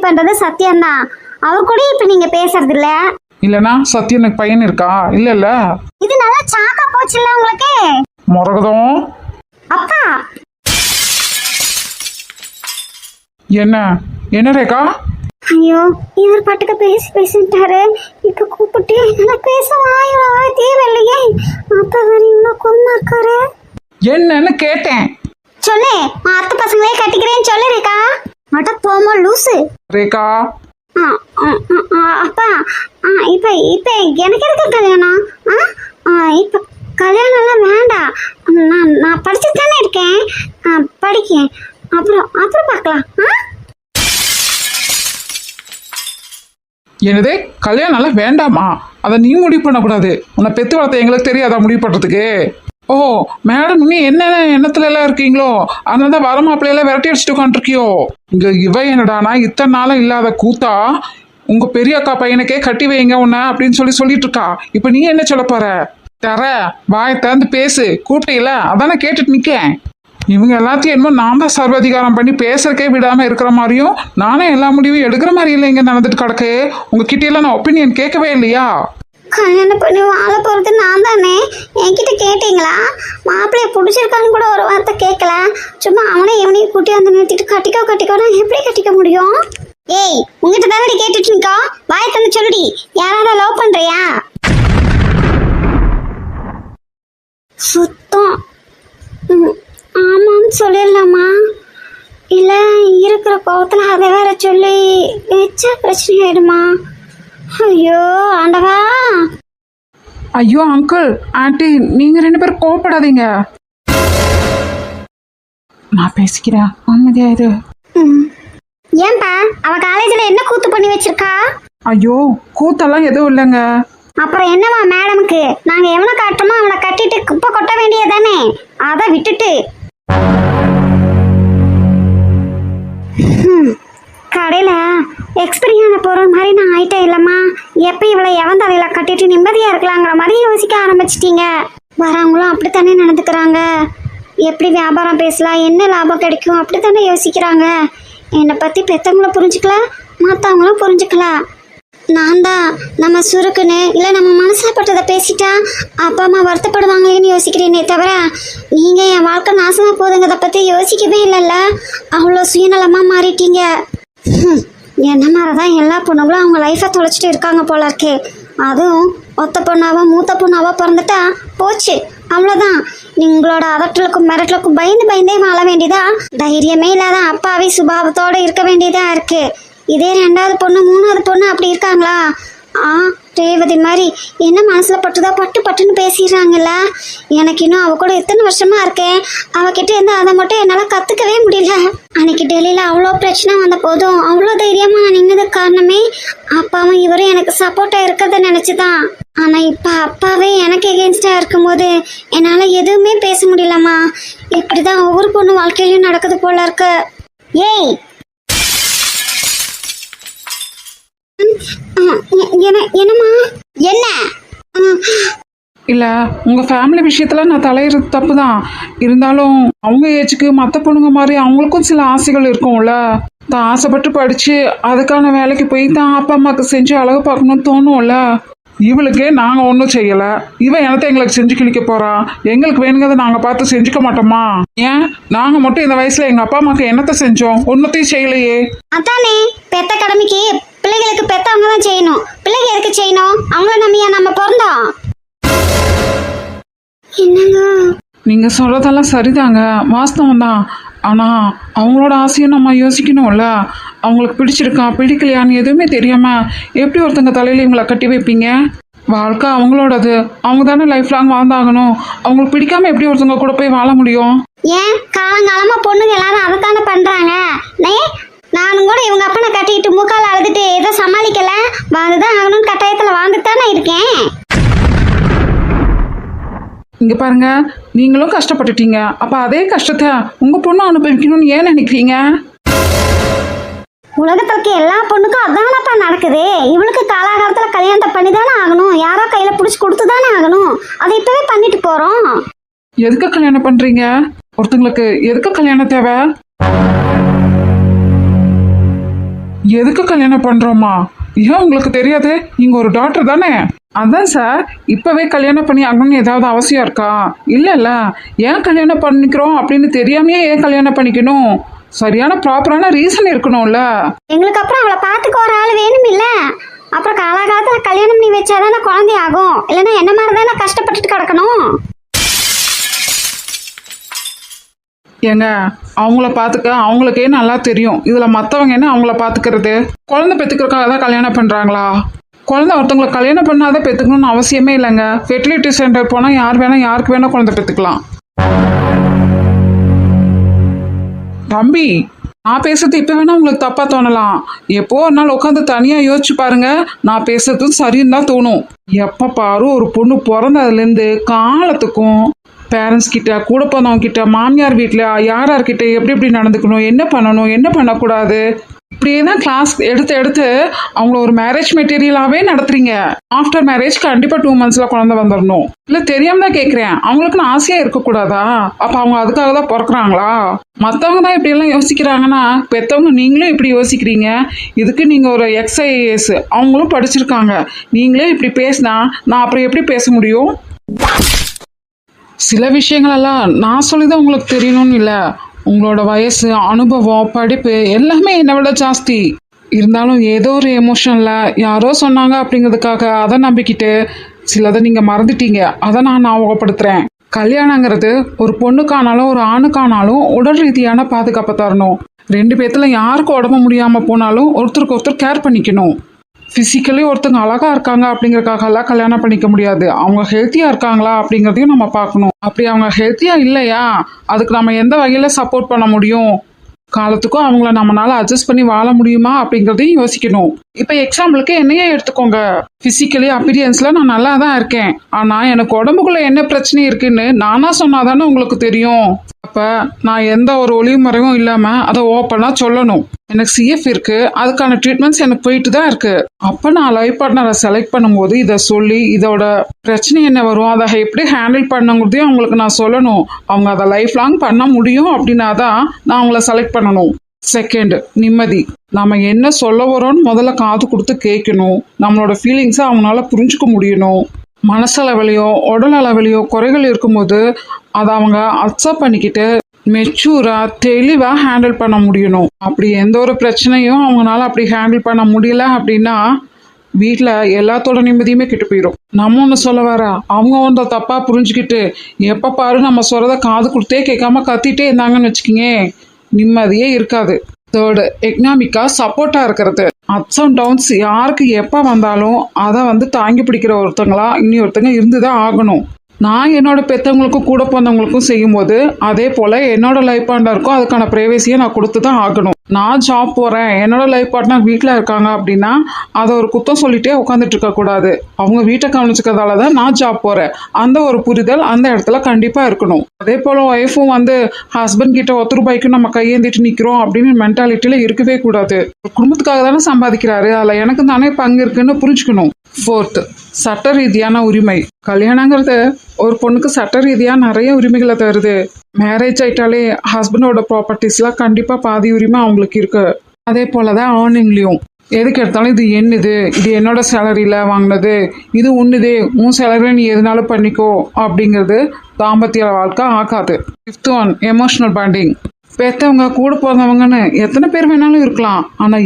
பண்றது சத்யம்தான். அவர் கூட இப்ப நீங்க பேசுறது இல்ல. இல்லனா சத்யனுக்கு பையன் இருக்கா? இல்ல இது நல்லா சாக்கா போச்சுல்ல உங்களுக்கு. மரகதம் அப்பா என்ன ரேகா? ஐயோ இவர் பாட்டுக்கு பேசிட்டாரு. இப்ப கூப்பிட்டு என்னால பேச வாயில தேவையில்லையே. அப்பா வேற இவ்வளவு கொம்மா இருக்காரு. என்னன்னு கேட்டேன். சொல்லு, அத்தை பசங்களே கட்டிக்கிறேன்னு சொல்லு ரேகா. மட்ட போமா லூசு ரேகா. அப்பா இப்ப இப்ப எனக்கு எதுக்கு கல்யாணம்? இப்ப கல்யாணம் எல்லாம் வேண்டாம். நான் படிச்சுட்டு தானே இருக்கேன். படிக்கேன், அப்புறம் பார்க்கலாம். என்னதே கல்யாணம் எல்லாம் வேண்டாமா? அதை நீ முடிவு பண்ணக்கூடாது. உன்னை பெத்து வளர்த்த எங்களுக்கு தெரியாதா முடிவு பண்றதுக்கு? ஓ மேடம், நீ என்ன எண்ணத்துல எல்லாம் இருக்கீங்களோ அதனால தான் வர மாப்பிள்ளையெல்லாம் விரட்டி அடிச்சுட்டு உட்காந்துருக்கியோ. இங்க இவ என்னடானா இத்தனை நாளும் இல்லாத கூத்தா உங்க பெரிய அக்கா பையனுக்கே கட்டி வைங்க உன்ன அப்படின்னு சொல்லிட்டு இருக்கா. இப்ப நீ என்ன சொல்ல போற? தர வாயை திறந்து பேசு. கூப்பிட்டீல அதானே கேட்டுட்டு நிக்கேன். இவங்க எல்லாத்தையும் என்னமோ நான் தான் சர்வாதிகாரம் பண்ணி பேசுறக்கே விடாம இருக்கிற மாதிரியும் நானே எல்லா முடிவும் எடுக்கிற மாதிரி இல்லை இங்க நடந்துட்டு கிடக்கு. உங்ககிட்ட எல்லாம் நான் ஒப்பீனியன் கேட்கவே இல்லையா? கல்யாணம் பண்ணி வாழ போறது நான் தானே. என்கிட்ட கேட்டீங்களா? மாப்பிள்ளைய பிடிச்சிருக்கான்னு கூட ஒரு வார்த்தை கேட்கல. சும்மா அவனே இவனையும் கூட்டி வந்து நிறுத்திட்டு கட்டிக்கோ எப்படி கட்டிக்க முடியும்? ஏய் உங்ககிட்ட தானடி கேட்டுட்டு இருக்கா. வாயை தந்து சொல்லுடி, யாராவது லவ் பண்றியா? சுத்தம் ஆமான்னு சொல்லிடலாமா? இல்லை இருக்கிற கோவத்தில் அதை வேற சொல்லி வச்சா பிரச்சனை ஆயிடுமா? ஐயோ ஆண்டவா. ஐயோ அங்கிள் ஆண்டி, நீங்க 2 பேரும் கோவப்படாதீங்க. நான் பேசிக்கிறேன், அமைதியா இரு. ஏன்பா அவ காலேஜ்ல என்ன கூத்து பண்ணி வச்சிருக்கா? ஐயோ கூத்தெல்லாம் எதுவும் இல்லைங்க. அப்புறம் என்னவா மேடமுக்கு? நாங்க எவனை காட்டுறோமோ அவனை கட்டிட்டு குப்பை கொட்ட வேண்டியதானே. அதை விட்டுட்டு கடையில எக்ஸ்பீரியான பொருள் மாதிரி நான் ஆயிட்டேன் இல்லம்மா. எப்ப இவளை எவன் தலையில கட்டிட்டு நிம்மதியா இருக்கலாங்கிற மாதிரி யோசிக்க ஆரம்பிச்சிட்டீங்க. வரவங்களும் அப்படித்தானே நடந்துக்கிறாங்க. எப்படி வியாபாரம் பேசலாம், என்ன லாபம் கிடைக்கும் அப்படித்தானே யோசிக்கிறாங்க. என்னை பத்தி பெத்தவங்களும் புரிஞ்சுக்கல, மற்றவங்களும் புரிஞ்சுக்கல. நான் தான் நம்ம சுருக்குன்னு இல்லை நம்ம மனசில் பட்டதை பேசிட்டா அப்பா அம்மா வருத்தப்படுவாங்களேன்னு யோசிக்கிறேனே தவிர நீங்கள் என் வாழ்க்கை நாசமாக போதுங்கிறத பற்றி யோசிக்கவே இல்லைல்ல. அவ்வளோ சுயநலமாக மாறிட்டீங்க. என்ன மாதிரி தான் எல்லா பொண்ணுங்களும் அவங்க லைஃப்பை தொலைச்சிட்டு இருக்காங்க போல இருக்கே. அதுவும் ஒத்த பொண்ணாவோ மூத்த பொண்ணாவோ பிறந்துட்டா போச்சு, அவ்வளோதான். நீங்களோட அதட்டலுக்கும் மிரட்டலுக்கும் பயந்தே வாழ வேண்டியதா. தைரியமே இல்லாத அப்பாவி சுபாவத்தோடு இருக்க வேண்டியதா இருக்கு. இதே 2வது பொண்ணு 3வது பொண்ணு அப்படி இருக்காங்களா? ரேவதி மாதிரி என்ன மனசுல பட்டுதா பட்டுன்னு பேசிடுறாங்கல்ல. எனக்கு இன்னும் அவ கூட எத்தனை வருஷமா இருக்கேன். அவகிட்ட இருந்து அதை மட்டும் என்னால கத்துக்கவே முடியல. அன்னைக்கு டெல்லியில அவ்வளோ பிரச்சனை வந்த போதும் அவ்வளோ தைரியமா நான் நின்னதுக்கு காரணமே அப்பாவும் இவரும் எனக்கு சப்போர்ட்டா இருக்கிறத நினைச்சுதான். ஆனா இப்ப அப்பாவே எனக்கு எகென்ஸ்டா இருக்கும்போது என்னால எதுவுமே பேச முடியலம்மா. இப்படிதான் ஒவ்வொரு பொண்ணு வாழ்க்கையிலும் நடக்குது போல இருக்கு. ஏய் என்னம்மா? என்ன இல்ல உங்க ஃபேமிலி விஷயத்துல நான் தலையிறது தப்பு தான். இருந்தாலும் அவங்க ஏஜுக்கு மற்ற பொண்ணுங்க மாதிரி அவங்களுக்கும் சில ஆசைகள் இருக்கும்ல. தான் ஆசைப்பட்டு படிச்சு அதுக்கான வேலைக்கு போய் தான் அப்பா அம்மாவுக்கு செஞ்சு அழகு பார்க்கணும்னு தோணும்ல. இவளுக்கே நாங்க ஒன்றும் செய்யல, இவன் என்னத்தை எங்களுக்கு செஞ்சு கிழிக்க போறா? எங்களுக்கு வேணுங்கிறத நாங்க பார்த்து செஞ்சுக்க மாட்டோமா? ஏன் நாங்க மட்டும் இந்த வயசுல எங்க அப்பா அம்மாவுக்கு என்னத்தை செஞ்சோம்? ஒன்னத்தையும் செய்யலையே. அதானே பெத்த கடமைக்கு பிள்ளைகளுக்கு பெத்தவங்க தான் செய்யணும். பிள்ளைங்க எதுக்கு செய்யணும்? அவங்கள நம்பியா நம்ம பிறந்தோம்? என்னங்க நீங்க சொல்றதெல்லாம் சரிதாங்க, வாஸ்தவம் தான். ஆனா அவங்களோட ஆசையும் நம்ம யோசிக்கணும்ல. அவங்களுக்கு பிடிச்சிருக்கா பிடிக்கலையான்னு எதுவுமே தெரியாம எப்படி ஒருத்தங்க தலையில இவங்களை கட்டி வைப்பீங்க? வாழ்க்கை அவங்களோடது, அவங்க தானே லைஃப் லாங் வாழ்ந்தாகணும். அவங்களுக்கு பிடிக்காம எப்படி ஒருத்தவங்க கூட போய் வாழ முடியும்? ஏன் காலங்காலமா பொண்ணுங்க எல்லாரும் அதைத்தானே பண்றாங்க. நானும் கூட இவங்க அப்பனை கட்டிட்டு மூக்கால அழுதுட்டு ஏதோ சமாளிக்கல, வாழ்ந்துதான் ஆகணும்னு கட்டாயத்துல வாழ்ந்துட்டு தானே இருக்கேன். இங்க பாருங்க, நீங்களும் கஷ்டப்பட்டுட்டீங்க. அப்ப அதே கஷ்டத்தை உங்க பொண்ணு அனுபவிக்கணும்னு ஏன் நினைக்கிறீங்க? உலகத்துக்கு எல்லா பொண்ணுக்கும் அதானப்பா நடக்குது. இவளுக்கு காலாகாலத்துல கல்யாணத்தை பண்ணி தானே ஆகணும். யாரோ கையில புடிச்சு கொடுத்து தானே ஆகணும். அதை இப்பவே பண்ணிட்டு போறோம். எதுக்கு கல்யாணம் பண்றீங்க? ஒருத்தங்களுக்கு எதுக்கு கல்யாணம் தேவை? எதுக்கு கல்யாணம் பண்றோமா? ஏன் உங்களுக்கு தெரியாது? நீங்க ஒரு டாக்டர் தானே? அதான் சார், இப்பவே கல்யாணம் பண்ணி ஆகணும்னு ஏதாவது அவசியம் இருக்கா? இல்ல ஏன் கல்யாணம் பண்ணிக்கிறோம் அப்படின்னு தெரியாமையே ஏன் கல்யாணம் பண்ணிக்கணும்? சரியான ப்ராப்பரான ரீசன் இருக்கணும்ல. எங்களுக்கு அப்புறம் அவளை பார்த்துக்க ஒரு ஆள் வேணும் இல்ல? அப்புறம் காலகாலத்தில் கல்யாணம் பண்ணி வச்சாதானே குழந்தை ஆகும், இல்லைன்னா என்ன மாதிரி தானே கஷ்டப்பட்டுட்டு கிடக்கணும். ஏங்க, அவங்கள பார்த்துக்க அவங்களுக்கே நல்லா தெரியும். இதுல மற்றவங்க என்ன அவங்கள பார்த்துக்கிறது? குழந்தை பெற்றுக்கிறதுக்காக தான் கல்யாணம் பண்றாங்களா? குழந்தை ஒருத்தவங்களை கல்யாணம் பண்ணாதான் பெற்றுக்கணும்னு அவசியமே இல்லைங்க. ஃபெர்டிலிட்டி சென்டர் போனால் யாருக்கு வேணா குழந்தை பெற்றுக்கலாம். தம்பி, நான் பேசுறது இப்போ வேணா உங்களுக்கு தப்பா தோணலாம். எப்போ ஒரு நாள் உட்காந்து தனியா யோசிச்சு பாருங்க, நான் பேசுறதும் சரின்னு தான் தோணும். எப்ப பாரு ஒரு பொண்ணு பிறந்ததுலேருந்து காலத்துக்கும் பேரண்ட்ஸ் கிட்ட, கூட பிறந்தவங்க கிட்ட, மாமியார் வீட்டில் யார்கிட்ட எப்படி நடந்துக்கணும், என்ன பண்ணணும், என்ன பண்ணக்கூடாது, இப்படியே தான் கிளாஸ் எடுத்து அவங்கள ஒரு மேரேஜ் மெட்டீரியலாகவே நடத்துறீங்க. ஆஃப்டர் மேரேஜ் கண்டிப்பாக 2 monthsல குழந்தை வந்துடணும். இல்லை தெரியாம தான் கேட்குறேன், அவங்களுக்குன்னு ஆசையாக இருக்கக்கூடாதா? அப்போ அவங்க அதுக்காக தான் பிறக்குறாங்களா? மற்றவங்க தான் இப்படியெல்லாம் யோசிக்கிறாங்கன்னா பெற்றவங்க நீங்களும் இப்படி யோசிக்கிறீங்க. இதுக்கு நீங்கள் ஒரு XIAS, அவங்களும் படிச்சிருக்காங்க. நீங்களே இப்படி பேசினா நான் அப்புறம் எப்படி பேச முடியும்? சில விஷயங்களெல்லாம் நான் சொல்லி தான் உங்களுக்கு தெரியணும்னு இல்லை. உங்களோட வயசு, அனுபவம், படிப்பு எல்லாமே என்னை விட ஜாஸ்தி. இருந்தாலும் ஏதோ ஒரு எமோஷனில் யாரோ சொன்னாங்க அப்படிங்கிறதுக்காக அதை நம்பிக்கிட்டு சிலதை நீங்கள் மறந்துட்டீங்க. அதை நான் ஞாபகப்படுத்துகிறேன். கல்யாணங்கிறது ஒரு பொண்ணுக்கானாலும் ஒரு ஆணுக்கானாலும் உடல் ரீதியான பாதுகாப்பை தரணும். 2 பேத்துல யாருக்கு உடம்பு முடியாமல் போனாலும் ஒருத்தருக்கு ஒருத்தர் கேர் பண்ணிக்கணும். ஃபிசிக்கலி ஒருத்தங்க அழகா இருக்காங்க அப்படிங்கறதுக்காகலாம் கல்யாணம் பண்ணிக்க முடியாது. அவங்க ஹெல்த்தியா இருக்காங்களா அப்படிங்கிறதையும் நம்ம பார்க்கணும். அப்படி அவங்க ஹெல்த்தியா இல்லையா, அதுக்கு நம்ம எந்த வகையில சப்போர்ட் பண்ண முடியும், காலத்துக்கும் அவங்கள நம்மளால அட்ஜஸ்ட் பண்ணி வாழ முடியுமா அப்படிங்கிறதையும் யோசிக்கணும். இப்போ எக்ஸாம்பிளுக்கு என்னையே எடுத்துக்கோங்க. ஃபிசிக்கலி அப்பியரன்ஸ்ல நான் நல்லா தான் இருக்கேன். ஆனா எனக்கு உடம்புக்குள்ள என்ன பிரச்சனை இருக்குன்னு நானா சொன்னாதானே உங்களுக்கு தெரியும். அப்ப நான் எந்த ஒரு ஒளிவு மறைவும் இல்லாம அதை ஓப்பனா சொல்லணும். எனக்கு CF இருக்கு, அதுக்கான ட்ரீட்மெண்ட்ஸ் எனக்கு போயிட்டு தான் இருக்கு. அப்ப நான் லைஃப் பார்ட்னரை செலக்ட் பண்ணும்போது இதை சொல்லி இதோட பிரச்சனை என்ன வரும், அதை எப்படி ஹேண்டில் பண்ணுங்கிறதையும் அவங்களுக்கு நான் சொல்லணும். அவங்க அதை லைஃப் லாங் பண்ண முடியும் அப்படின்னா தான் நான் அவங்கள செலக்ட் பண்ணணும். செகண்ட், நிம்மதி. நம்ம என்ன சொல்ல வரோன்னு முதல்ல காது கொடுத்து கேட்கணும். நம்மளோட ஃபீலிங்ஸை அவங்களால புரிஞ்சுக்க முடியணும். மனசளவிலையோ உடல் அளவிலையோ குறைகள் இருக்கும்போது அதை அவங்க அக்செப்ட் பண்ணிக்கிட்டு மெச்சூரா தெளிவாக ஹேண்டில் பண்ண முடியணும். அப்படி எந்த ஒரு பிரச்சனையும் அவங்களால அப்படி ஹேண்டில் பண்ண முடியல அப்படின்னா வீட்டில் எல்லாத்தோட நிம்மதியுமே கெட்டு போயிடும். நம்ம ஒன்று சொல்ல வர அவங்க ஒன்றை தப்பாக புரிஞ்சுக்கிட்டு எப்போ பாரு நம்ம சொல்கிறத காது கொடுத்தே கேட்காம கத்திட்டே இருந்தாங்கன்னு வச்சுக்கிங்க, நிம்மதியே இருக்காது. தேர்டு, எக்கனாமிக்காக சப்போர்ட்டாக இருக்கிறது. அப்ஸ் அண்ட் டவுன்ஸ் யாருக்கு எப்போ வந்தாலும் அதை தாங்கி பிடிக்கிற ஒருத்தங்களா இனி ஒருத்தங்க இருந்து தான் ஆகணும். நான் என்னோட பெற்றவங்களுக்கும் கூட பிறந்தவங்களுக்கும் செய்யும்போது அதே போல் என்னோட லைஃப் பார்ட்னருக்கும் அதுக்கான ப்ரைவேசியை நான் கொடுத்து தான் ஆகணும். நான் ஜாப் போகிறேன், என்னோட லைஃப் பார்ட்னர் வீட்டில் இருக்காங்க அப்படின்னா அதை ஒரு குத்தம் சொல்லிட்டே உட்காந்துட்டு இருக்கக்கூடாது. அவங்க வீட்டை கவனிச்சுக்கிறதால தான் நான் ஜாப் போகிறேன், அந்த ஒரு புரிதல் அந்த இடத்துல கண்டிப்பாக இருக்கணும். அதே போல் ஒய்ஃபும் ஹஸ்பண்ட் கிட்ட ₹1 நம்ம கையேந்திட்டு நிற்கிறோம் அப்படின்னு மென்டாலிட்டியில் இருக்கவே கூடாது. குடும்பத்துக்காக தானே சம்பாதிக்கிறாரு, அதில் எனக்கு தானே பங்கு இருக்குன்னு புரிஞ்சுக்கணும். ஃபோர்த்து, சட்ட ரீதியான உரிமை. கல்யாணங்கிறது ஒரு பொண்ணுக்கு சட்ட ரீதியாக நிறைய உரிமைகளை தருது. மேரேஜ் ஆயிட்டாலே ஹஸ்பண்டோட ப்ராப்பர்ட்டிஸ்லாம் கண்டிப்பாக பாதி உரிமை அவங்களுக்கு இருக்கு. அதே போல தான் ஏர்னிங்லேயும் எதுக்கு எடுத்தாலும் இது என்னது, இது என்னோட சேலரியில் வாங்கினது, இது உன்னுது, உன் சேலரியில் நீ எதுனாலும் பண்ணிக்கோ அப்படிங்கிறது தாம்பத்திய வாழ்க்கை ஆகாது. 5th one, emotional bonding. பெற்றவங்க கூட பிறந்தவங்கன்னு எத்தனை பேர் வேணாலும் இருக்கலாம், ஆனால்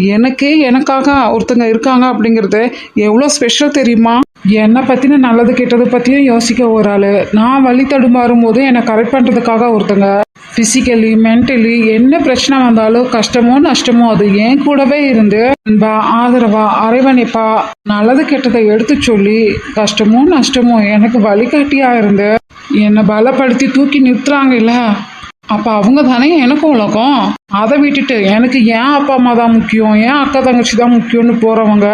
எனக்காக ஒருத்தங்க இருக்காங்க அப்படிங்கிறது எவ்வளோ ஸ்பெஷல் தெரியுமா? என்னை பற்றின நல்லது கெட்டது பற்றியும் யோசிக்க ஒரு ஆள், நான் வழி தடுமாறும் போது என்னை கரெக்ட் பண்ணுறதுக்காக ஒருத்தங்க, ஃபிசிக்கலி மென்டலி என்ன பிரச்சனை வந்தாலும் கஷ்டமோ நஷ்டமோ அது என் கூடவே இருந்து அன்பா ஆதரவா அரவணைப்பா நல்லது கெட்டதை எடுத்து சொல்லி கஷ்டமோ நஷ்டமோ எனக்கு வழிகாட்டியா இருந்து என்னை பலப்படுத்தி தூக்கி நிறுத்துறாங்க இல்ல, அப்போ அவங்க தானே எனக்கு உலகம். அதை விட்டுட்டு எனக்கு ஏன் அப்பா அம்மா தான் முக்கியம், ஏன் அக்கா தங்கச்சி தான் முக்கியம்னு போகிறவங்க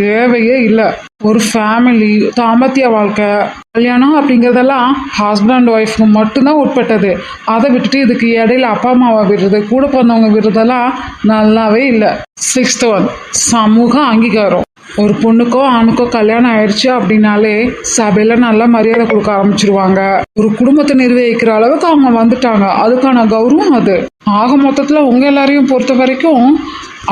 தேவையே இல்லை. ஒரு ஃபேமிலி, தாம்பத்திய வாழ்க்கை, கல்யாணம் அப்படிங்கிறதெல்லாம் ஹஸ்பண்ட் அண்ட் ஒய்ஃப்க்கு மட்டும்தான் உட்பட்டது. அதை விட்டுட்டு இதுக்கு இடையில அப்பா அம்மாவை விடுறது, கூட பிறந்தவங்க விடுறதெல்லாம் நல்லாவே இல்லை. 6th ஒன், சமூக அங்கீகாரம். ஒரு பொண்ணுக்கோ ஆணுக்கோ கல்யாணம் ஆயிடுச்சு அப்படின்னாலே சபையில நல்லா மரியாதை கொடுக்க ஆரம்பிச்சிருவாங்க. ஒரு குடும்பத்தை நிர்வகிக்கிற அளவுக்கு அவங்க வந்துட்டாங்க, அதுக்கான கௌரவம் அது. ஆக மொத்தத்துல உங்க எல்லாரையும் பொறுத்த வரைக்கும்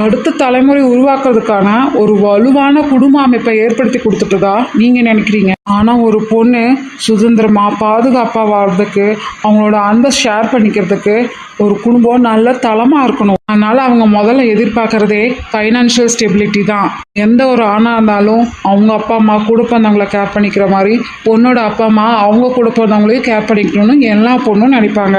அடுத்த தலைமுறை உருவாக்குறதுக்கான ஒரு வலுவான குடும்ப அமைப்பை ஏற்படுத்தி கொடுத்துட்டதா நீங்க நினைக்கிறீங்க. ஆனா ஒரு பொண்ணு சுதந்திரமா பாதுகாப்பா வாழ்றதுக்கு, அவங்களோட அன்பை ஷேர் பண்ணிக்கிறதுக்கு ஒரு குடும்பம் நல்ல தளமா இருக்கணும். அதனால அவங்க முதல்ல எதிர்பார்க்கறதே ஃபைனான்ஷியல் ஸ்டெபிலிட்டி தான். எந்த ஒரு ஆணா இருந்தாலும் அவங்க அப்பா அம்மா கூட பிறந்தவங்களை கேர் பண்ணிக்கிற மாதிரி பொண்ணோட அப்பா அம்மா அவங்க கூட பிறந்தவங்களையும் கேர் பண்ணிக்கணும்னு எல்லா பொண்ணும் நினைப்பாங்க.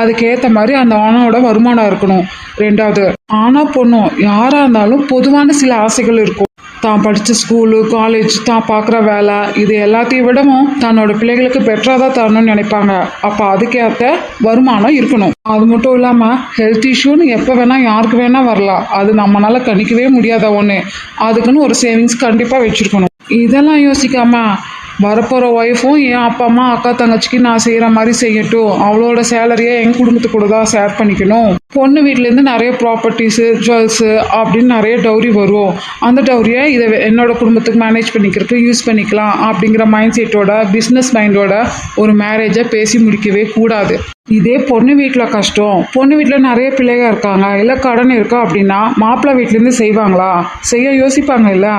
அதுக்கேற்ற மாதிரி அந்த ஆணோட வருமானம் இருக்கணும். ரெண்டாவது, ஆணா பொண்ணும் யாரா இருந்தாலும் பொதுவான சில ஆசைகள் இருக்கும். தான் படித்த ஸ்கூலு, காலேஜ், தான் பார்க்குற வேலை, இது எல்லாத்தையும் விடவும் தன்னோட பிள்ளைகளுக்கு பெட்டராக தான் தரணும்னு நினைப்பாங்க. அப்போ அதுக்கேற்ற வருமானம் இருக்கணும். அது மட்டும் இல்லாமல் ஹெல்த் இஷ்யூன்னு எப்போ வேணால் யாருக்கு வேணால் வரலாம். அது நம்மளால் கணிக்கவே முடியாத ஒன்று. அதுக்குன்னு ஒரு சேவிங்ஸ் கண்டிப்பாக வச்சுருக்கணும். இதெல்லாம் யோசிக்காம வரப்போகிற ஒய்ஃபும் என் அப்பா அம்மா அக்கா தங்கச்சிக்கு நான் செய்கிற மாதிரி செய்யட்டும், அவளோட சேலரியை எங்கள் குடும்பத்து கூட தான் ஷேர் பண்ணிக்கணும், பொண்ணு வீட்டிலேருந்து நிறைய ப்ராப்பர்ட்டிஸு, ஜுவல்ஸு அப்படின்னு நிறைய டவுரி வரும், அந்த டவுரியை இதை என்னோட குடும்பத்துக்கு மேனேஜ் பண்ணிக்கிறதுக்கு யூஸ் பண்ணிக்கலாம் அப்படிங்கிற மைண்ட் செட்டோட, பிஸ்னஸ் மைண்டோட ஒரு மேரேஜை பேசி முடிக்கவே கூடாது. இதே பொண்ணு வீட்டில் கஷ்டம், பொண்ணு வீட்டில் நிறைய பிள்ளைங்க இருக்காங்க, இல்லை கடன் இருக்கா அப்படின்னா மாப்பிள்ளை வீட்டிலேருந்து செய்வாங்களா? செய்ய யோசிப்பாங்க இல்லை?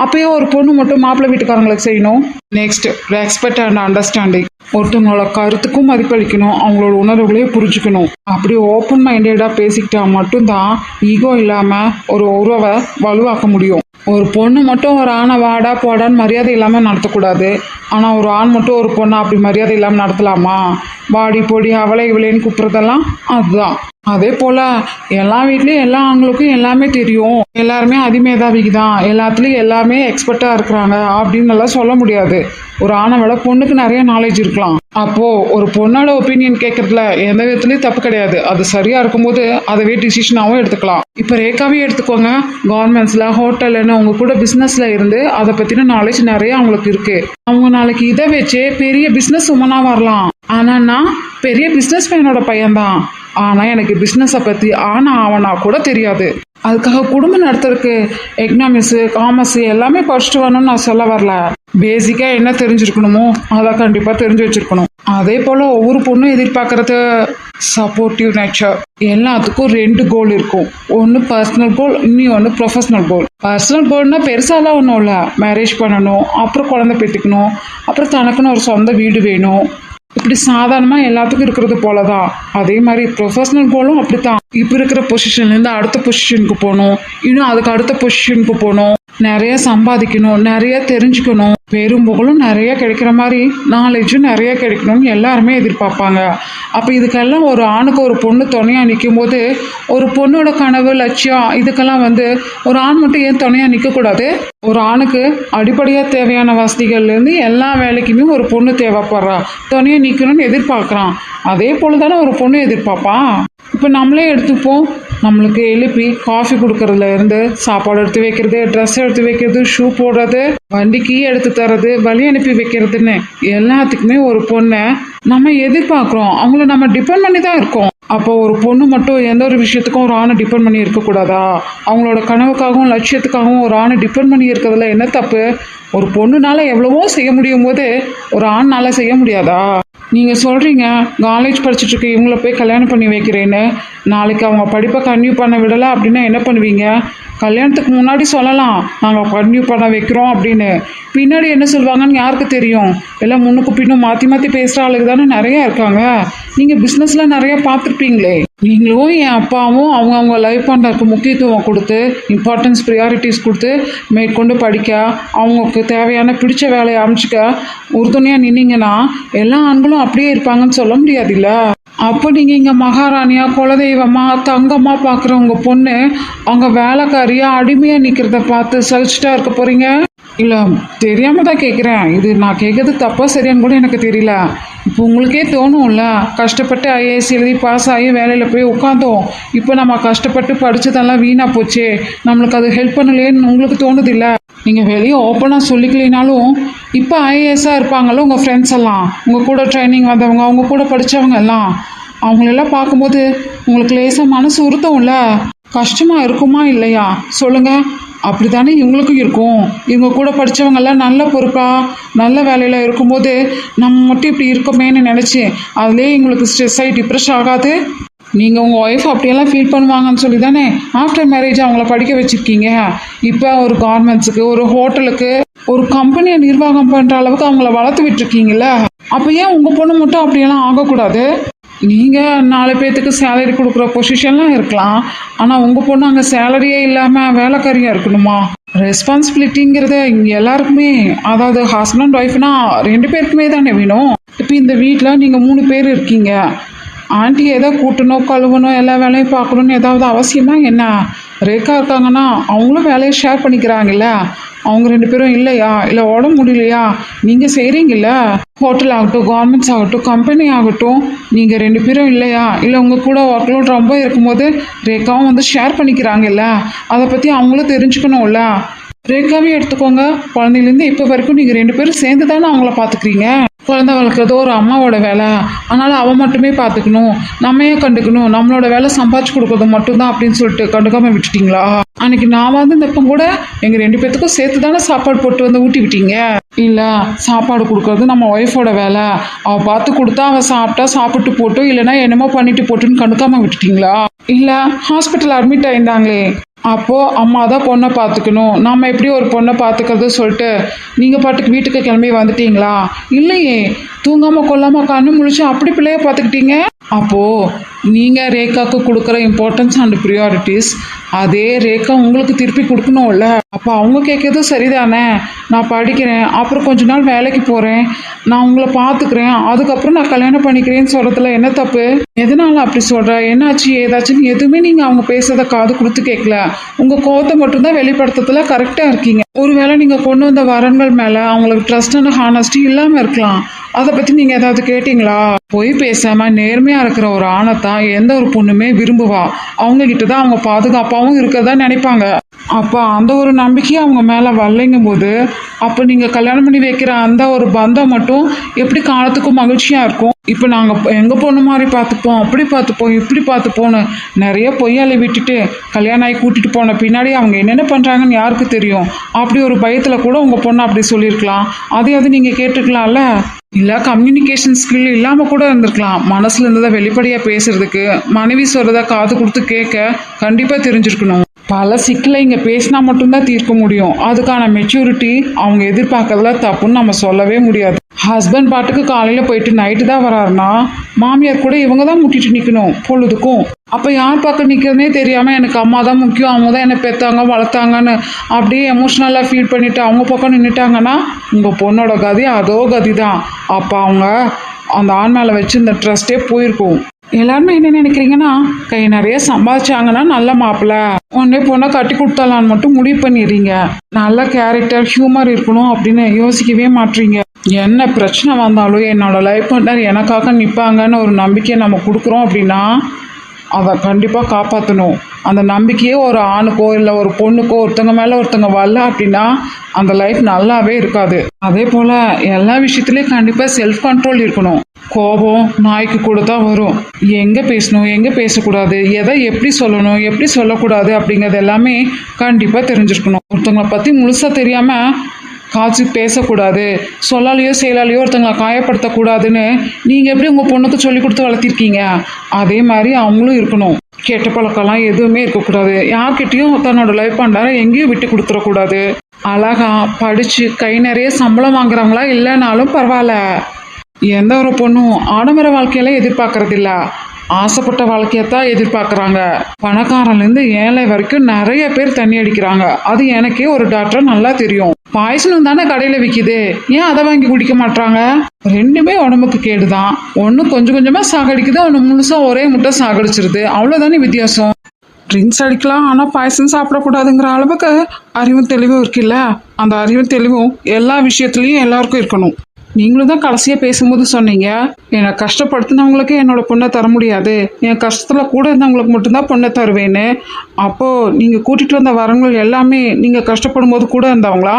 அப்பயே ஒரு பொண்ணு மட்டும் மாப்பிள்ளை வீட்டுக்காரங்களுக்கு செய்யணும். Next, respect and understanding. ஒருத்தவங்களோட கருத்துக்கும் மதிப்பளிக்கணும், அவங்களோட உணர்வுகளையும் புரிஞ்சுக்கணும். அப்படி ஓப்பன் மைண்டடாக பேசிக்கிட்டா மட்டும்தான் ஈகோ இல்லாமல் ஒரு உறவை வலுவாக்க முடியும். ஒரு பொண்ணு மட்டும் ஒரு ஆணை வாடா போடான்னு மரியாதை இல்லாமல் நடத்தக்கூடாது. ஆனால் ஒரு ஆண் மட்டும் ஒரு பொண்ணை அப்படி மரியாதை இல்லாமல் நடத்தலாமா? வாடி பொடி அவளை இவளேன்னு கூப்பிட்றதெல்லாம் அதுதான். அதே போல் எல்லா வீட்லேயும் எல்லா ஆண்களுக்கும் எல்லாமே தெரியும், எல்லாருமே அதிமேதாவிக்கு தான், எல்லாத்துலேயும் எல்லாமே எக்ஸ்பர்ட்டாக இருக்கிறாங்க அப்படின்னு எல்லாம் சொல்ல முடியாது. ஒரு ஆணை விட பொண்ணுக்கு நிறைய நாலேஜ் இருக்கலாம். அப்போது ஒரு பொண்ணோட ஒப்பீனியன் கேட்குறதுல எந்த விதத்துலேயும் தப்பு கிடையாது. அது சரியாக இருக்கும்போது அதவே டிசிஷனாகவும் எடுத்துக்கலாம். இப்போ ரேகாவே எடுத்துக்கோங்க. கவர்மெண்ட்ஸில், ஹோட்டல்னு அவங்க கூட பிஸ்னஸில் இருந்து அதை பற்றின நாலேஜ் நிறைய அவங்களுக்கு இருக்குது. அவங்க நாளைக்கு இதை வச்சே பெரிய பிஸ்னஸ் உமனாக வரலாம். ஆனால் நான் பெரிய பிஸ்னஸ் மேனோட பையன்தான், ஆனால் எனக்கு பிஸ்னஸை பற்றி ஆவனா கூட தெரியாது. அதுக்காக குடும்பம் நடத்துறதுக்கு எக்கனாமிக்ஸு, காமர்ஸு எல்லாமே படிச்சுட்டு வரணும்னு நான் சொல்ல வரல. பேசிக்காக என்ன தெரிஞ்சிருக்கணுமோ அதை கண்டிப்பாக தெரிஞ்சு வச்சுருக்கணும். அதே போல் ஒவ்வொரு பொண்ணும் எதிர்பார்க்குறது சப்போர்ட்டிவ் நேச்சர். எல்லாத்துக்கும் 2 கோல் இருக்கும். ஒன்று பர்சனல் கோல், இன்னொன்று ப்ரொஃபஷனல் கோல். பர்சனல் கோல்னால் பெருசாலாம் ஒன்றும் இல்லை. மேரேஜ் பண்ணணும், அப்புறம் குழந்தை பெற்றுக்கணும், அப்புறம் தனக்குன்னு ஒரு சொந்த வீடு வேணும். இப்படி சாதாரணமாக எல்லாத்துக்கும் இருக்கிறது போல தான். அதே மாதிரி ப்ரொஃபஷனல் கோலும் அப்படி தான். இப்போ இருக்கிற பொசிஷன்லேருந்து அடுத்த பொசிஷனுக்கு போகணும், இன்னும் அதுக்கு அடுத்த பொசிஷனுக்கு போகணும், நிறைய சம்பாதிக்கணும், நிறைய தெரிஞ்சுக்கணும், பெரும் புகழும் நிறைய கிடைக்கிற மாதிரி நாலேஜும் நிறைய கிடைக்கணும்னு எல்லாருமே எதிர்பார்ப்பாங்க. அப்போ இதுக்கெல்லாம் ஒரு ஆணுக்கு ஒரு பொண்ணு துணையாக நிற்கும் போது, ஒரு பொண்ணோட கனவு, லட்சியம் இதுக்கெல்லாம் ஒரு ஆண் மட்டும் ஏன் துணையாக நிற்கக்கூடாது? ஒரு ஆணுக்கு அடிப்படையாக தேவையான வசதிகள்லேருந்து எல்லா வேலைக்குமே ஒரு பொண்ணு தேவைப்படுறா, துணையாக நிற்கணும்னு எதிர்பார்க்குறான். அதே போல் தானே ஒரு பொண்ணு எதிர்பார்ப்பான். இப்போ நம்மளே எடுத்துப்போம். நம்மளுக்கு எழுப்பி காஃபி கொடுக்கறதுல இருந்து சாப்பாடு எடுத்து வைக்கிறது, ட்ரெஸ் எடுத்து வைக்கிறது, ஷூ போடுறது, வண்டி கீ எடுத்து தர்றது, வழி அனுப்பி வைக்கிறதுன்னு எல்லாத்துக்குமே ஒரு பொண்ணை நம்ம எதிர்பார்க்குறோம். அவங்கள நம்ம டிபெண்ட் பண்ணி தான் இருக்கோம். அப்போ ஒரு பொண்ணு மட்டும் எந்த ஒரு விஷயத்துக்கும் ஒரு ஆணை டிபெண்ட் பண்ணி இருக்கக்கூடாதா? அவங்களோட கனவுக்காகவும் லட்சியத்துக்காகவும் ஒரு ஆணை டிபெண்ட் பண்ணி இருக்கிறதுல என்ன தப்பு? ஒரு பொண்ணுனால எவ்வளவோ செய்ய முடியும் போது ஒரு ஆண்னால செய்ய முடியாதா? நீங்கள் சொல்கிறீங்க காலேஜ் படிச்சுட்டு இருக்க இவங்கள போய் கல்யாணம் பண்ணி வைக்கிறேன்னு. நாளைக்கு அவங்க படிப்பை கன்டினியூ பண்ண விடலை அப்படின்னா என்ன பண்ணுவீங்க? கல்யாணத்துக்கு முன்னாடி சொல்லலாம் நாங்கள் கன்டினியூ பண்ண வைக்கிறோம் அப்படின்னு. பின்னாடி என்ன சொல்லுவாங்கன்னு யாருக்கு தெரியும்? எல்லாம் முன்னுக்கு பின்னும் மாற்றி மாற்றி பேசுகிற ஆளுக்கு தானே நிறையா இருக்காங்க. நீங்கள் பிஸ்னஸில் நிறையா பார்த்துருப்பீங்களே. நீங்களும் என் அப்பாவும் அவங்க லைஃப் பார்ட்னருக்கு முக்கியத்துவம் கொடுத்து, இம்பார்ட்டன்ஸ், ப்ரியாரிட்டிஸ் கொடுத்து மேற்கொண்டு படிக்க, அவங்களுக்கு தேவையான பிடிச்ச வேலையை அமைச்சிக்க உறுதுணையாக நின்னீங்கன்னா எல்லா ஆண்களும் அப்படியே இருப்பாங்கன்னு சொல்ல முடியாதுல்ல. அப்போ நீங்கள் இங்கே மகாராணியா, குலதெய்வமாக, தங்கமாக பார்க்குற உங்கள் பொண்ணு அவங்க வேலைக்காரியாக அடிமையாக நிற்கிறத பார்த்து சலிச்சுட்டா இருக்க போகிறீங்க? இல்லை, தெரியாமல் தான் கேட்குறேன். இது நான் கேட்குறது தப்பாக சரியான்னு கூட எனக்கு தெரியல. இப்போ உங்களுக்கே தோணும்ல, கஷ்டப்பட்டு ஐஏஎஸ் எழுதி பாஸ் ஆகி வேலையில் போய் உட்காந்தோம், இப்போ நம்ம கஷ்டப்பட்டு படித்ததெல்லாம் வீணாக போச்சே, நம்மளுக்கு அது ஹெல்ப் பண்ணலையேன்னு உங்களுக்கு தோணுது இல்லை? நீங்கள் வெளியே ஓப்பனாக சொல்லிக்கலினாலும் இப்போ ஐஏஎஸ்ஸாக இருப்பாங்கள்ல உங்கள் ஃப்ரெண்ட்ஸ் எல்லாம், உங்கள் கூட ட்ரைனிங் வந்தவங்க, அவங்க கூட படித்தவங்க எல்லாம், அவங்களெல்லாம் பார்க்கும்போது உங்களுக்கு லேசாக மனசு உறுத்தவும்ல. கஷ்டமாக இருக்குமா இல்லையா சொல்லுங்கள்? அப்படி தானே இவங்களுக்கும் இருக்கும். இவங்க கூட படித்தவங்கெல்லாம் நல்ல பொறுப்பாக நல்ல வேலையில் இருக்கும்போது நம்ம மட்டும் இப்படி இருக்கோமேன்னு நினச்சி அதுலேயே எங்களுக்கு ஸ்ட்ரெஸ் ஆகி டிப்ரெஷன் ஆகாது? நீங்கள் உங்கள் ஒய்ஃப் அப்படியெல்லாம் ஃபீல் பண்ணுவாங்கன்னு சொல்லி தானே ஆஃப்டர் மேரேஜ் அவங்கள படிக்க வச்சுருக்கீங்க. இப்போ ஒரு கார்மெண்ட்ஸுக்கு, ஒரு ஹோட்டலுக்கு, ஒரு கம்பெனியை நிர்வாகம் பண்ணுற அளவுக்கு அவங்கள வளர்த்து விட்டுருக்கீங்கள. அப்போ ஏன் உங்கள் பொண்ணு மட்டும் அப்படியெல்லாம் ஆகக்கூடாது? நீங்கள் 4 பேர்த்துக்கு சேலரி கொடுக்குற பொசிஷன்லாம் இருக்கலாம். ஆனால் உங்கள் பொண்ணு அங்கே சேலரியே இல்லாமல் வேலைக்காரியாக இருக்கணுமா? ரெஸ்பான்சிபிலிட்டிங்கிறத இங்கே எல்லாருக்குமே, அதாவது ஹஸ்பண்ட் அண்ட் ஒய்ஃப்னா 2 பேருக்குமே தானே வேணும். இப்போ இந்த வீட்டில் நீங்கள் 3 பேர் இருக்கீங்க. ஆண்டி ஏதோ கூட்டணும், கழுவணும், எல்லா வேலையும் பார்க்கணுன்னு ஏதாவது அவசியமா என்ன? ரேக்கா இருக்காங்கன்னா அவங்களும் வேலையை ஷேர் பண்ணிக்கிறாங்கல்ல. அவங்க 2 பேரும் இல்லையா, இல்லை உடம்பு முடியலையா, நீங்கள் செய்கிறீங்கல்ல. ஹோட்டல் ஆகட்டும், கார்மெண்ட்ஸ் ஆகட்டும், கம்பெனி ஆகட்டும், நீங்கள் 2 பேரும் இல்லையா, இல்லை உங்கள் கூட ஒர்க் லோட் ரொம்ப இருக்கும்போது ரேக்காவும் வந்து ஷேர் பண்ணிக்கிறாங்கல்ல. அதை பற்றி அவங்களும் தெரிஞ்சுக்கணும்ல. ரேக்காவே எடுத்துக்கோங்க. குழந்தையிலேருந்து இப்போ வரைக்கும் நீங்கள் 2 பேரும் சேர்ந்து தானே அவங்கள பார்த்துக்கிறீங்க. குழந்தை வளர்க்குறது ஒரு அம்மாவோட வேலை. அதனால் அவள் மட்டுமே பார்த்துக்கணும், நம்மையே கண்டுக்கணும், நம்மளோட வேலை சம்பாதிச்சு கொடுக்குறது மட்டும்தான் அப்படின்னு சொல்லிட்டு கண்டுக்காமல் விட்டுட்டீங்களா? அன்னைக்கு நான் வந்து இந்த இப்போ கூட எங்கள் 2 பேர்த்துக்கும் சேர்த்து தானே சாப்பாடு போட்டு வந்து ஊட்டி விட்டீங்க. இல்லை, சாப்பாடு கொடுக்கறது நம்ம ஒய்ஃபோட வேலை. அவள் பார்த்து கொடுத்தா அவள் சாப்பிட்டா சாப்பிட்டு போட்டோம், இல்லைன்னா என்னமோ பண்ணிட்டு போட்டுன்னு கண்டுக்காமல் விட்டுட்டீங்களா? இல்லை, ஹாஸ்பிட்டல் அட்மிட் ஆயிருந்தாங்களே, அப்போது அம்மா தான் பொண்ணை பார்த்துக்கணும், நம்ம எப்படி ஒரு பொண்ணை பார்த்துக்கிறது சொல்லிட்டு நீங்கள் பாட்டுக்கு வீட்டுக்கு கிளம்பி வந்துட்டீங்களா? இல்லையே, தூங்காமல் கொல்லாமல் கண்ணு முழிச்சு அப்படி பிள்ளைய பார்த்துக்கிட்டீங்க. அப்போது நீங்கள் ரேக்காவுக்கு கொடுக்குற இம்பார்ட்டன்ஸ் அண்ட் ப்ரியாரிட்டிஸ் அதே ரேக்கா உங்களுக்கு திருப்பி கொடுக்கணும்ல. அப்போ அவங்க கேட்கறதும் சரிதானே. நான் படிக்கிறேன், அப்புறம் கொஞ்ச நாள் வேலைக்கு போகிறேன், நான் உங்களை பார்த்துக்கிறேன், அதுக்கப்புறம் நான் கல்யாணம் பண்ணிக்கிறேன்னு சொல்கிறதுல என்ன தப்பு? எதனால அப்படி சொல்கிறேன், என்னாச்சு ஏதாச்சுன்னு எதுவுமே நீங்கள் அவங்க பேசுறத காது கொடுத்து கேட்கல. உங்கள் கோவத்தை மட்டும்தான் வெளிப்படுத்துறதுல கரெக்டாக இருக்கீங்க. ஒருவேளை நீங்கள் கொண்டு வந்த வரன்கள் மேலே அவங்களுக்கு ட்ரஸ்ட் அண்ட் ஹானஸ்டி இல்லாமல் இருக்கலாம். அதை பற்றி நீங்கள் ஏதாவது கேட்டிங்களா? பொய் பேசாமல் நேர்மையாக இருக்கிற ஒரு ஆணை தான் எந்த ஒரு பொண்ணுமே விரும்புவா. அவங்கக்கிட்ட தான் அவங்க பாதுகாப்பாகவும் இருக்கிறதா நினைப்பாங்க. அப்போ அந்த ஒரு நம்பிக்கையை அவங்க மேலே வரலைங்கும் போது அப்போ நீங்கள் கல்யாணம் பண்ணி வைக்கிற அந்த ஒரு பந்தம் மட்டும் எப்படி காலத்துக்கும் மகிழ்ச்சியாக இருக்கும்? இப்போ நாங்கள் எங்கள் பொண்ணு மாதிரி பார்த்துப்போம், அப்படி பார்த்துப்போம், இப்படி பார்த்துப்போன்னு நிறைய பொய்யாலை விட்டுட்டு கல்யாணம் ஆகி கூட்டிகிட்டு போன பின்னாடி அவங்க என்னென்ன பண்ணுறாங்கன்னு யாருக்கு தெரியும்? அப்படி ஒரு பயத்தில் கூட உங்கள் பொண்ணு அப்படி சொல்லியிருக்கலாம். அதையாவது நீங்கள் கேட்டுக்கலாம்ல. இல்லை, கம்யூனிகேஷன் ஸ்கில் இல்லாமல் கூட இருந்திருக்கலாம். மனசில் இருந்ததை வெளிப்படையாக பேசுறதுக்கு, மனைவி சொல்கிறத காது கொடுத்து கேட்க கண்டிப்பாக தெரிஞ்சிருக்கணும். பல சிக்கலை இங்கே பேசினா மட்டும்தான் தீர்க்க முடியும். அதுக்கான மெச்சூரிட்டி அவங்க எதிர்பார்க்கறதுல தப்புன்னு நம்ம சொல்லவே முடியாது. ஹஸ்பண்ட் பாட்டுக்கு காலையில் போயிட்டு நைட்டு தான் வராருன்னா மாமியார் கூட இவங்க தான் முட்டிட்டு நிற்கணும் பொழுதுக்கும். அப்போ யார் பக்கம் நிற்கிறதுனே தெரியாமல் எனக்கு அம்மா தான் முக்கியம், அவங்க தான் என்னை பெற்றாங்க வளர்த்தாங்கன்னு அப்படியே எமோஷ்னலாக ஃபீல் பண்ணிவிட்டு அவங்க பக்கம் நின்றுட்டாங்கன்னா உங்கள் பொண்ணோட கதி அதோ கதி தான். அப்போ அவங்க அந்த ஆண் மேலே வச்சு இந்த ட்ரஸ்ட்டே போயிருக்கும். எல்லாருமே என்ன நினைக்கிறீங்கன்னா, கை நிறைய சம்பாதிச்சாங்கன்னா நல்ல மாப்பிள்ளை, உடனே பொண்ணை கட்டி கொடுத்தலான்னு மட்டும் முடிவு பண்ணிடுறீங்க. நல்ல கேரக்டர், ஹியூமர் இருக்கணும் அப்படின்னு யோசிக்கவே மாட்டீங்க. என்ன பிரச்சனை வந்தாலும் என்னோட லைஃப் பார்ட்னர் எனக்காக நிற்பாங்கன்னு ஒரு நம்பிக்கையை நம்ம கொடுக்குறோம் அப்படின்னா அதை கண்டிப்பாக காப்பாற்றணும். அந்த நம்பிக்கையே ஒரு ஆணுக்கோ இல்லை ஒரு பொண்ணுக்கோ ஒருத்தங்க மேலே ஒருத்தங்க வரல அப்படின்னா அந்த லைஃப் நல்லாவே இருக்காது. அதே போல் எல்லா விஷயத்துலேயும் கண்டிப்பாக செல்ஃப் கண்ட்ரோல் இருக்கணும். கோபம் நாய்க்கு கூட தான் வரும். எங்கே பேசணும், எங்கே பேசக்கூடாது, எதை எப்படி சொல்லணும், எப்படி சொல்லக்கூடாது அப்படிங்கிறது எல்லாமே கண்டிப்பாக தெரிஞ்சிருக்கணும். ஒருத்தவங்களை பற்றி முழுசாக தெரியாமல் காய்ச்சி பேசக்கூடாது, சொல்லாலையோ செயலாலையோ ஒருத்தங்களை காயப்படுத்தக்கூடாதுன்னு நீங்கள் எப்படி உங்கள் பொண்ணுக்கு சொல்லி கொடுத்து வளர்த்திருக்கீங்க அதே மாதிரி அவங்களும் இருக்கணும். கெட்ட பழக்கம்லாம் எதுவுமே இருக்கக்கூடாது. யார்கிட்டையும் தன்னோட லைஃப் பார்ட்னரை எங்கேயும் விட்டு கொடுத்துடக்கூடாது. அழகா படித்து கை நிறைய சம்பளம் வாங்குறவங்களா இல்லைனாலும் பரவாயில்ல, எந்த ஒரு பொண்ணும் ஆடம்பர வாழ்க்கையெல்லாம் எதிர்பார்க்கறதில்ல, ஆசைப்பட்ட வாழ்க்கையத்தான் எதிர்பார்க்குறாங்க. பணக்காரன்லேருந்து ஏழை வரைக்கும் நிறைய பேர் தண்ணி அடிக்கிறாங்க. அது எனக்கே ஒரு டாக்டர் நல்லா தெரியும். பாய்சனும் தானே கடையில் விற்கிது, ஏன் அதை வாங்கி குடிக்க மாட்டாங்க? ரெண்டுமே உடம்புக்கு கேடுதான். ஒன்று கொஞ்சம் கொஞ்சமாக சாகடிக்குது, ஒன்று முழுசாக ஒரே முட்டை சாகடிச்சிருது. அவ்வளோதானே வித்தியாசம். ட்ரிங்க்ஸ் அடிக்கலாம், ஆனால் பாய்சன் சாப்பிடக்கூடாதுங்கிற அளவுக்கு அறிவும் தெளிவும் இருக்குல்ல. அந்த அறிவும் தெளிவும் எல்லா விஷயத்துலையும் எல்லாருக்கும் இருக்கணும். நீங்களும் தான் கடைசியாக பேசும்போது சொன்னீங்க, என்னை கஷ்டப்படுத்தினவங்களுக்கு என்னோட பொண்ணை தர முடியாது, என் கஷ்டத்தில் கூட இருந்தவங்களுக்கு மட்டும்தான் பொண்ணை தருவேன்னு. அப்போது நீங்கள் கூட்டிகிட்டு வந்த வரங்கள் எல்லாமே நீங்கள் கஷ்டப்படும் போது கூட இருந்தவங்களா?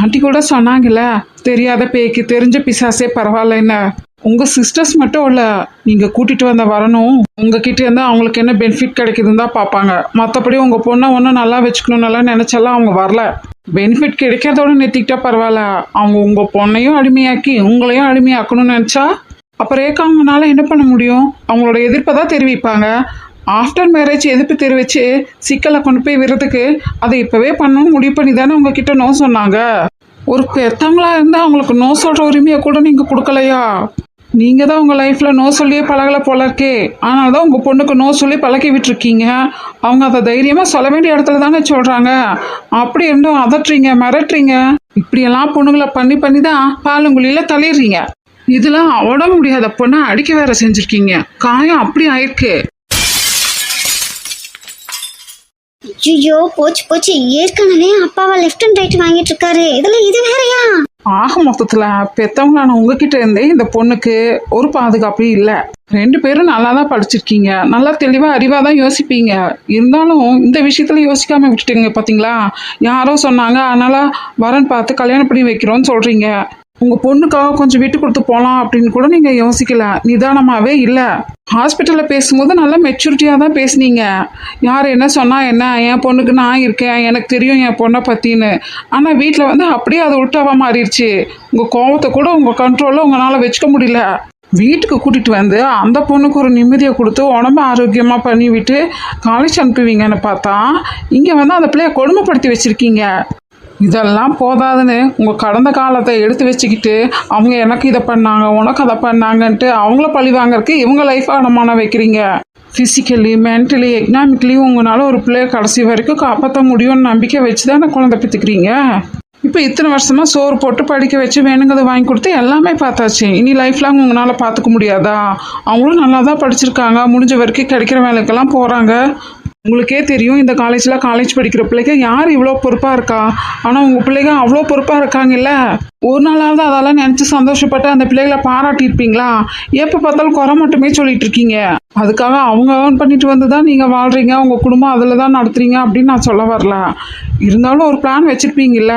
ஆண்டி கூட சொன்னாங்கல்ல, தெரியாத பேய்க்கு தெரிஞ்ச பிசாசே பரவாயில்லன்னு. உங்கள் சிஸ்டர்ஸ் மட்டும் இல்லை, நீங்கள் கூட்டிகிட்டு வந்த வரணும் உங்ககிட்ட இருந்து அவங்களுக்கு என்ன பெனிஃபிட் கிடைக்குதுன்னு தான் பார்ப்பாங்க. மற்றபடி உங்கள் பொண்ணை ஒன்றும் நல்லா வச்சுக்கணும்னு நினச்சாலாம் அவங்க வரல. பெனிஃபிட் கிடைக்கிறதோட நிறுத்திக்கிட்டா பரவாயில்ல, அவங்க உங்கள் பொண்ணையும் அடிமையாக்கி உங்களையும் அடிமையாக்கணும்னு நினச்சா அப்போ ரேகா அவங்கனால என்ன பண்ண முடியும்? அவங்களோட எதிர்ப்பை தான் தெரிவிப்பாங்க. ஆஃப்டர் மேரேஜ் எதிர்ப்பு தெரிவித்து சிக்கலை கொண்டு போய் விடுறதுக்கு அதை இப்போவே பண்ணணும்னு முடிவு பண்ணி தானே உங்ககிட்ட நோ சொன்னாங்க. ஒரு பெத்தவங்களா இருந்தால் அவங்களுக்கு நோ சொல்கிற உரிமையை கூட நீங்கள் கொடுக்கலையா? நீங்கள் தான் உங்கள் லைஃப்பில் நோ சொல்லியே பழகலை போல இருக்கே. ஆனால் தான் உங்கள் பொண்ணுக்கு நோ சொல்லி பழக்கி விட்டுருக்கீங்க. அவங்க அதை தைரியமாக சொல்ல வேண்டிய இடத்துல தானே சொல்கிறாங்க. அப்படி இருந்தும் அதட்டுறீங்க, மிரட்டுறீங்க. இப்படியெல்லாம் பொண்ணுங்களை பண்ணி தான் பாலுங்குழியில் தள்ளிடுறீங்க. இதெல்லாம் அவட முடியாத பொண்ணை அடிக்க வேற செஞ்சுருக்கீங்க. காயம் அப்படி ஆயிருக்கு. ஐயோ போச்சு. ஏற்கனவே அப்பாவை லெஃப்ட் அண்ட் ரைட் வாங்கிட்டு இருக்காரு, இதுல இது வேறையா? ஆக மொத்தத்தில் பெற்றவங்களான உங்ககிட்ட இருந்தே இந்த பொண்ணுக்கு ஒரு பாதுகாப்பு இல்லை. 2 பேரும் நல்லா தான் படிச்சிருக்கீங்க, நல்லா தெளிவாக அறிவாக தான் யோசிப்பீங்க. இருந்தாலும் இந்த விஷயத்துல யோசிக்காம விட்டுட்டீங்க பார்த்தீங்களா? யாரோ சொன்னாங்க அதனால வரன் பார்த்து கல்யாணம் பண்ணி வைக்கிறோன்னு சொல்கிறீங்க. உங்கள் பொண்ணுக்காக கொஞ்சம் விட்டு கொடுத்து போகலாம் அப்படின்னு கூட நீங்கள் யோசிக்கல, நிதானமாகவே இல்லை. ஹாஸ்பிட்டலில் பேசும்போது நல்லா மெச்சூரிட்டியாக தான் பேசுனீங்க. யார் என்ன சொன்னால் என்ன, என் பொண்ணுக்கு நான் இருக்கேன், எனக்கு தெரியும் என் பொண்ணை பற்றின்னு. ஆனால் வீட்டில் வந்து அப்படியே அது உல்ட்டாவாக மாறிடுச்சு. உங்கள் கோபத்தை கூட உங்கள் கண்ட்ரோலில் உங்களால் வச்சுக்க முடியல. வீட்டுக்கு கூட்டிகிட்டு வந்து அந்த பொண்ணுக்கு ஒரு நிம்மதியை கொடுத்து உடம்பு ஆரோக்கியமாக பண்ணி விட்டு காலேஜ் அனுப்புவீங்கன்னு பார்த்தா இங்கே வந்து அந்த பிள்ளைய கொடுமைப்படுத்தி வச்சுருக்கீங்க. இதெல்லாம் போதாதுன்னு உங்கள் கடந்த காலத்தை எடுத்து வச்சுக்கிட்டு அவங்க எனக்கு இதை பண்ணாங்க, உனக்கு அதை பண்ணாங்கன்ட்டு அவங்கள பழி வாங்கறதுக்கு இவங்க லைஃப் அடமான வைக்கிறீங்க. ஃபிசிக்கலி, மென்டலி, எக்கனாமிக்கலி உங்களால் ஒரு பிள்ளைய கடைசி வரைக்கும் காப்பாற்ற முடியும்னு நம்பிக்கை வச்சு தான் குழந்தை பெற்றுக்கிறீங்க. இப்போ இத்தனை வருஷமாக சோறு போட்டு படிக்க வச்சு வேணுங்கிறத வாங்கி கொடுத்து எல்லாமே பார்த்தாச்சு. இனி லைஃப் லாங் உங்களால் பார்த்துக்க முடியாதா? அவங்களும் நல்லா தான் படிச்சிருக்காங்க, முடிஞ்ச வரைக்கும் கிடைக்கிற வேலைக்கெல்லாம் போகிறாங்க. உங்களுக்கே தெரியும் இந்த காலேஜ் படிக்கிற பிள்ளைங்க யார் இவ்வளோ பொறுப்பாக இருக்கா. ஆனால் உங்கள் பிள்ளைங்க அவ்வளோ பொறுப்பாக இருக்காங்கல்ல. ஒரு நாளாவது அதெல்லாம் நினச்சி சந்தோஷப்பட்டு அந்த பிள்ளைகளை பாராட்டியிருப்பீங்களா? எப்போ பார்த்தாலும் குறை மட்டுமே சொல்லிட்டு இருக்கீங்க. அதுக்காக அவங்க ஏர்ன் பண்ணிட்டு வந்து தான் நீங்கள் வாழ்கிறீங்க, உங்கள் குடும்பம் அதில் தான் நடத்துறீங்க அப்படின்னு நான் சொல்ல வரல. இருந்தாலும் ஒரு பிளான் வச்சுருப்பீங்கல்ல.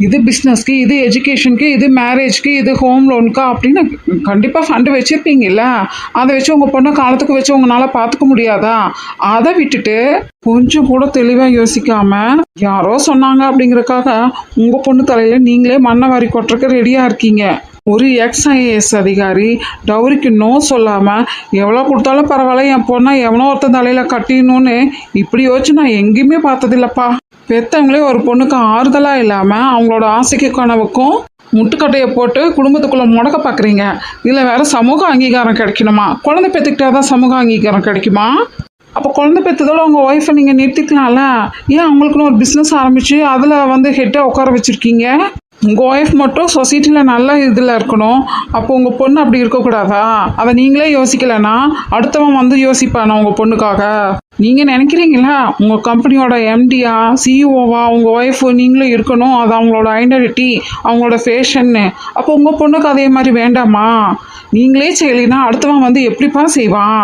இது பிஸ்னஸ்க்கு, இது எஜுகேஷனுக்கு, இது மேரேஜ்க்கு, இது ஹோம் லோனுக்கா அப்படின்னு கண்டிப்பாக ஃபண்டு வச்சுருப்பீங்கல்ல. அதை வச்சு உங்கள் பொண்ணை காலத்துக்கு வச்சு உங்களால் பார்த்துக்க முடியாதா? அதை விட்டுட்டு கொஞ்சம் கூட தெளிவாக யோசிக்காமல் யாரோ சொன்னாங்க அப்படிங்கிறக்காக உங்கள் பொண்ணு தலையில் நீங்களே மண்ணை வாரி கொட்டுறக்கு ரெடியாக இருக்கீங்க. ஒரு எக்ஸ்ஐஏஎஸ் அதிகாரி டவுரிக்கு நோ சொல்லாமல் எவ்வளோ கொடுத்தாலும் பரவாயில்ல என் பொண்ணை எவனோ ஒருத்தன் தலையில் கட்டிடணும்னு இப்படி யோசிச்சு நான் எங்கேயுமே பார்த்ததில்லப்பா. பெற்றவங்களே ஒரு பொண்ணுக்கு ஆறுதலாக இல்லாமல் அவங்களோட ஆசைக்கு கனவுக்கும் முட்டுக்கட்டையை போட்டு குடும்பத்துக்குள்ளே முடக்க பார்க்குறீங்க. இதில் வேறு சமூக அங்கீகாரம் கிடைக்கணுமா? குழந்தை பெற்றுக்கிட்டா தான் சமூக அங்கீகாரம் கிடைக்குமா? அப்போ குழந்தை பெற்றதோட உங்கள் ஒய்ஃபை நீங்கள் நிறுத்திக்கலாம்ல. ஏன் அவங்களுக்குன்னு ஒரு பிஸ்னஸ் ஆரம்பித்து அதில் வந்து ஹெட்டாக உட்கார வச்சுருக்கீங்க? உங்கள் ஒய்ஃப் மட்டும் சொசைட்டியில் நல்ல இதில் இருக்கணும். அப்போ உங்கள் பொண்ணு அப்படி இருக்கக்கூடாதா? அதை நீங்களே யோசிக்கலைன்னா அடுத்தவன் வந்து யோசிப்பானா உங்கள் பொண்ணுக்காக? நீங்கள் நினைக்கிறீங்களா உங்கள் கம்பெனியோட எம்டியா சிஇஓவா உங்கள் ஒய்ஃபு நீங்களும் இருக்கணும், அது அவங்களோட ஐடென்டிட்டி, அவங்களோட ஃபேஷன்னு. அப்போ உங்கள் பொண்ணுக்கு அதே மாதிரி வேண்டாமா? நீங்களே செய்யலைன்னா அடுத்தவன் வந்து எப்படிப்பா செய்வான்?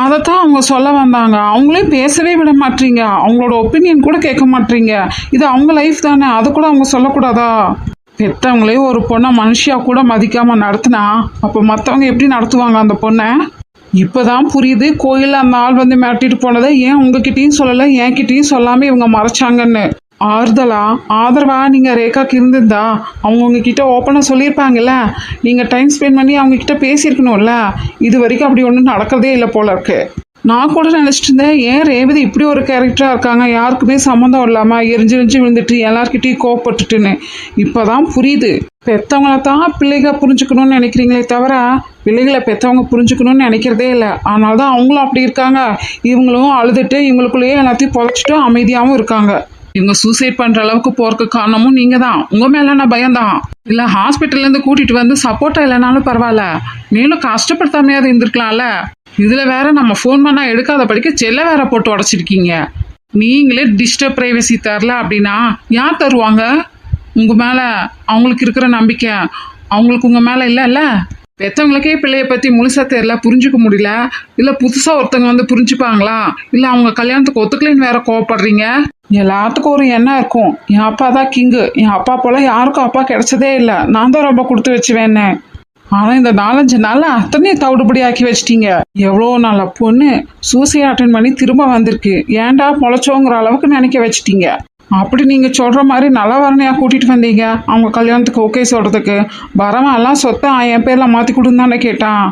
அதைத்தான் அவங்க சொல்ல வந்தாங்க. அவங்களே பேசவே விட மாட்டீங்க, அவங்களோட ஒப்பீனியன் கூட கேட்க மாட்டீங்க. இது அவங்க லைஃப் தானே, அதை கூட அவங்க சொல்லக்கூடாதா? பெற்றவங்களே ஒரு பொண்ணை மனுஷியாக கூட மதிக்காமல் நடத்தினா அப்போ மற்றவங்க எப்படி நடத்துவாங்க அந்த பொண்ணை? இப்போதான் புரியுது கோயிலில் அந்த ஆள் வந்து மிரட்டிட்டு போனதை ஏன் உங்ககிட்டயும் சொல்லலை, என்கிட்டயும் சொல்லாமல் இவங்க மறைச்சாங்கன்னு. ஆறுதலா ஆதரவா நீங்கள் ரேகாக்கு இருந்திருந்தா அவங்க உங்ககிட்ட ஓப்பனாக சொல்லியிருப்பாங்கல்ல. நீங்கள் டைம் ஸ்பெண்ட் பண்ணி அவங்கக்கிட்ட பேசியிருக்கணும்ல. இது வரைக்கும் அப்படி ஒன்றும் நடக்கிறதே இல்லை போல இருக்கு. நான் கூட நினச்சிட்டு இருந்தேன், ஏன் ரேவதி இப்படி ஒரு கேரக்டராக இருக்காங்க, யாருக்குமே சம்மந்தம் இல்லாமல் எரிஞ்சு விழுந்துட்டு எல்லார்கிட்டையும் கோவப்பட்டுட்டுன்னு. இப்போ தான் புரியுது. பெற்றவங்கள தான் பிள்ளைங்க புரிஞ்சுக்கணும்னு நினைக்கிறீங்களே தவிர பிள்ளைகளை பெற்றவங்க புரிஞ்சுக்கணும்னு நினைக்கிறதே இல்லை. அதனால தான் அவங்களும் அப்படி இருக்காங்க. இவங்களும் அழுதுட்டு இவங்களுக்குள்ளேயே எல்லாத்தையும் புதைச்சிட்டு அமைதியாகவும் இருக்காங்க. இவங்க சூசைட் பண்ணுற அளவுக்கு போறதுக்கு காரணமும் நீங்கள் தான். உங்கள் மேலே நான் பயம்தான். இல்லை ஹாஸ்பிட்டல்லேருந்து கூட்டிகிட்டு வந்து சப்போர்ட்டாக இல்லைனாலும் பரவாயில்ல, மேலும் கஷ்டப்படுத்தாமையாவது இருந்திருக்கலாம்ல. இதில் வேற நம்ம ஃபோன் பண்ணால் எடுக்காத படிக்க செல்ல வேற போட்டு உடச்சிருக்கீங்க. நீங்களே டிஸ்டர்ப் ப்ரைவசி தரல அப்படின்னா யார் தருவாங்க? உங்கள் மேலே அவங்களுக்கு இருக்கிற நம்பிக்கை அவங்களுக்கு உங்கள் மேலே இல்லைல்ல. பெற்றவங்களுக்கே பிள்ளைய பற்றி முழுசாக தெரியல, புரிஞ்சுக்க முடியல. இல்லை புதுசாக ஒருத்தவங்க வந்து புரிஞ்சுப்பாங்களா? இல்லை அவங்க கல்யாணத்துக்கு ஒத்துக்கலைன்னு வேற கோவப்படுறீங்க. எல்லாத்துக்கும் ஒரு எண்ணம் இருக்கும், என் அப்பா தான் கிங்கு, என் அப்பா போல் யாருக்கும் அப்பா கிடைச்சதே இல்லை, நான் தான் ரொம்ப கொடுத்து வச்சுவேன்னு. ஆனால் இந்த 4-5 நாளில் அத்தனையும் தவிடுபடி ஆக்கி வச்சிட்டீங்க. எவ்வளோ நல்ல பொண்ணு சூசைட் அட்டன் பண்ணி திரும்ப வந்திருக்கு, ஏன்டா பொழைச்சோங்கிற அளவுக்கு நினைக்க வச்சிட்டீங்க. அப்படி நீங்கள் சொல்கிற மாதிரி நல்லவரனையா கூட்டிகிட்டு வந்தீங்க அவங்க கல்யாணத்துக்கு ஓகே சொல்கிறதுக்கு? வரவன் எல்லாம் சொத்தை என் பேரில் மாற்றி கொடுன்னு தானே கேட்டான்.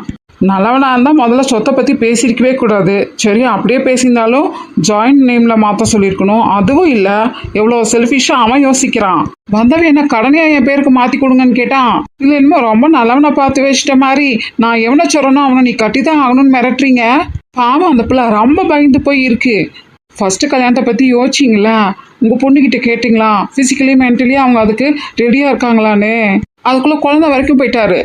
நல்லவனாக இருந்தால் முதல்ல சொத்தை பற்றி பேசியிருக்கவே கூடாது. சரி, அப்படியே பேசியிருந்தாலும் ஜாயிண்ட் நேமில் மாற்ற சொல்லியிருக்கணும். அதுவும் இல்லை, எவ்வளோ செல்ஃபிஷாக அவன் யோசிக்கிறான். வந்தவன் என்ன கடனையாக என் பேருக்கு மாற்றி கொடுங்கன்னு கேட்டான். இல்லை என்னமோ ரொம்ப நல்லவனை பார்த்து வச்சிட்ட மாதிரி நான் எவனை சொல்கிறனோ அவனை நீ கட்டி தான் ஆகணும்னு மிரட்டுறீங்க. பாவம், அந்த பிள்ளை ரொம்ப பயந்து போய் இருக்கு. ஃபஸ்ட்டு கல்யாணத்தை பற்றி யோசிச்சிங்களா? உங்கள் பொண்ணுக்கிட்ட கேட்டிங்களா ஃபிசிக்கலி மென்டலி அவங்க அதுக்கு ரெடியாக இருக்காங்களான்னு? அதுக்குள்ளே குழந்தை வரைக்கும் போயிட்டாரு.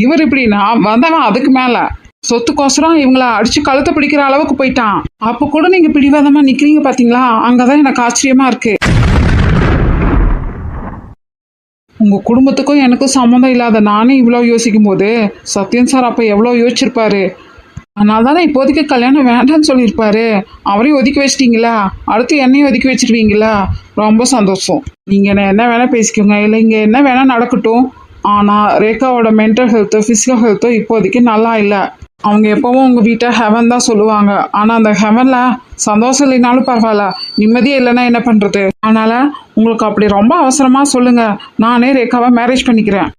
இவர் இப்படின்னா வந்தவன் அதுக்கு மேலே சொத்துக்கோசரம் இவங்கள அடித்து கழுத்தை பிடிக்கிற அளவுக்கு போயிட்டான். அப்போ கூட நீங்கள் பிடிவாதமாக நிற்கிறீங்க பார்த்தீங்களா? அங்கே தான் எனக்கு ஆச்சரியமாக இருக்குது. உங்கள் குடும்பத்துக்கும் எனக்கும் சம்மந்தம் இல்லாத நானே இவ்வளோ யோசிக்கும் போது சத்யன் சார் அப்போ எவ்வளோ யோசிச்சிருப்பாரு. அதனால தானே இப்போதைக்கு கல்யாணம் வேண்டான்னு சொல்லியிருப்பாரு. அவரையும் ஒதுக்கி வச்சிட்டிங்களா? அடுத்து என்னையும் ஒதுக்கி வச்சிருவீங்களா? ரொம்ப சந்தோஷம். நீங்கள் என்ன வேணால் பேசிக்கோங்க, இல்லை இங்கே என்ன வேணால் நடக்கட்டும். ஆனால் ரேகாவோட மென்டல் ஹெல்த்தோ ஃபிசிக்கல் ஹெல்த்தோ இப்போதைக்கு நல்லா இல்லை. அவங்க எப்போவும் உங்கள் வீட்டை ஹெவன் தான் சொல்லுவாங்க. ஆனால் அந்த ஹெவனில் சந்தோஷம் இல்லைனாலும் பரவாயில்ல, நிம்மதியே இல்லைன்னா என்ன பண்ணுறது? அதனால் உங்களுக்கு அப்படி ரொம்ப அவசரமாக சொல்லுங்கள், நானே ரேகாவை மேரேஜ் பண்ணிக்கிறேன்.